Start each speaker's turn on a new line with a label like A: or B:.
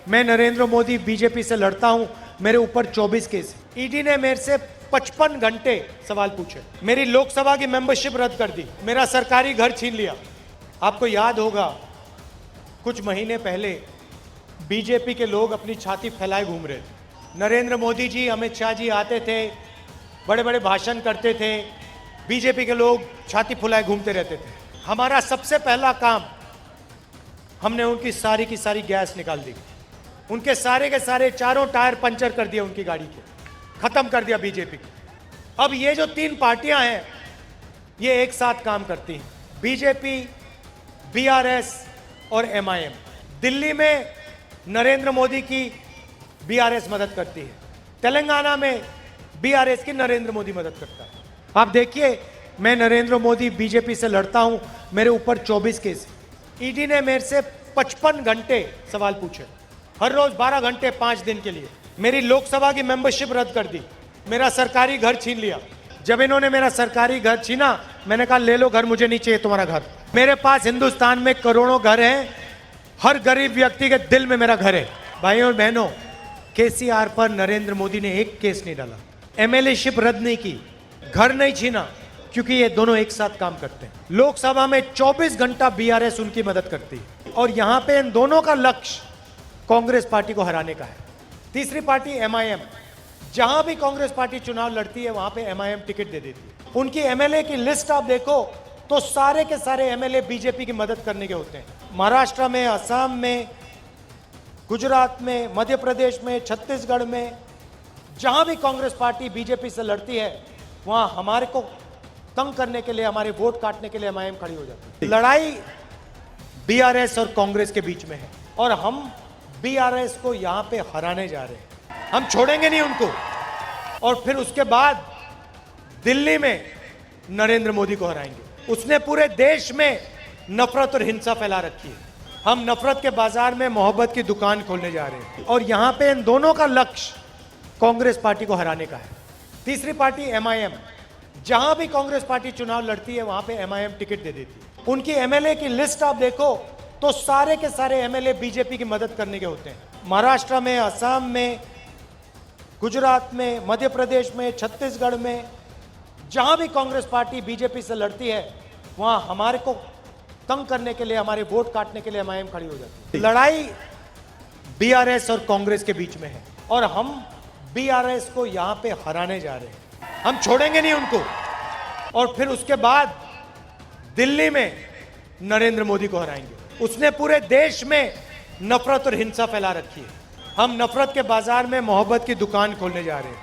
A: मैं नरेंद्र मोदी बीजेपी से लड़ता हूं, मेरे ऊपर 24 केस। ईडी ने मेरे से 55 घंटे सवाल पूछे, मेरी लोकसभा की मेंबरशिप रद्द कर दी, मेरा सरकारी घर छीन लिया। आपको याद होगा कुछ महीने पहले बीजेपी के लोग अपनी छाती फैलाए घूम रहे थे। नरेंद्र मोदी जी, अमित शाह जी आते थे, बड़े बड़े भाषण करते थे, बीजेपी के लोग छाती फुलाए घूमते रहते थे। हमारा सबसे पहला काम, हमने उनकी सारी की सारी गैस निकाल दी, उनके सारे के सारे चारों टायर पंचर कर दिए उनकी गाड़ी के, खत्म कर दिया बीजेपी को। अब ये जो तीन पार्टियां हैं ये एक साथ काम करती हैं, बीजेपी, बीआरएस और एमआईएम। दिल्ली में नरेंद्र मोदी की बीआरएस मदद करती है, तेलंगाना में बीआरएस की नरेंद्र मोदी मदद करता है। आप देखिए, मैं नरेंद्र मोदी बीजेपी से लड़ता हूं, मेरे ऊपर 24 केस। ईडी ने मेरे से 55 घंटे सवाल पूछे, हर रोज 12 घंटे 5 दिन के लिए। मेरी लोकसभा की मेंबरशिप रद्द कर दी, मेरा सरकारी घर छीन लिया। जब इन्होंने मेरा सरकारी घर छीना, मैंने कहा ले लो घर, मुझे नहीं चाहिए तुम्हारा घर। मेरे पास हिंदुस्तान में करोड़ों घर हैं, हर गरीब व्यक्ति के दिल में मेरा घर है। भाइयों और बहनों, केसीआर पर नरेंद्र मोदी ने एक केस नहीं डाला, एमएलए-शिप रद्द नहीं की, घर नहीं छीना, क्योंकि ये दोनों एक साथ काम करते हैं। लोकसभा में 24 घंटा बीआरएस उनकी मदद करती है और यहां पे इन दोनों का लक्ष्य कांग्रेस पार्टी को हराने का है। तीसरी पार्टी एमआईएम, जहां भी कांग्रेस पार्टी चुनाव लड़ती है वहां पे एमआईएम टिकट दे देती है। उनकी एमएलए की लिस्ट आप देखो तो सारे के सारे एमएलए बीजेपी की मदद करने के होते हैं। महाराष्ट्र में, असम में, गुजरात में, मध्य प्रदेश में, छत्तीसगढ़ में, जहां भी कांग्रेस पार्टी बीजेपी से लड़ती है वहां हमारे को तंग करने के लिए, हमारे वोट काटने के लिए एमआईएम खड़ी हो जाती है। लड़ाई बीआरएस और कांग्रेस के बीच में है और हम बीआरएस को यहां पे हराने जा रहे हैं। हम छोड़ेंगे नहीं उनको। और फिर उसके बाद दिल्ली में नरेंद्र मोदी को हराएंगे। उसने पूरे देश में नफरत और हिंसा फैला रखी है। हम नफरत के बाजार में मोहब्बत की दुकान खोलने जा रहे हैं और यहां पे इन दोनों का लक्ष्य कांग्रेस पार्टी को हराने का है। तीसरी पार्टी एमआईएम, जहां भी कांग्रेस पार्टी चुनाव लड़ती है वहां पे एमआईएम टिकट दे देती है। उनकी एमएलए की लिस्ट आप देखो तो सारे के सारे एमएलए बीजेपी की मदद करने के होते हैं। महाराष्ट्र में, असम में, गुजरात में, मध्य प्रदेश में, छत्तीसगढ़ में, जहां भी कांग्रेस पार्टी बीजेपी से लड़ती है वहां हमारे को तंग करने के लिए, हमारे वोट काटने के लिए एमआईएम खड़ी हो जाती है। लड़ाई बीआरएस और कांग्रेस के बीच में है और हम बीआरएस को यहां पे हराने जा रहे हैं। हम छोड़ेंगे नहीं उनको। और फिर उसके बाद दिल्ली में नरेंद्र मोदी को हराएंगे। उसने पूरे देश में नफरत और हिंसा फैला रखी है। हम नफरत के बाजार में मोहब्बत की दुकान खोलने जा रहे हैं।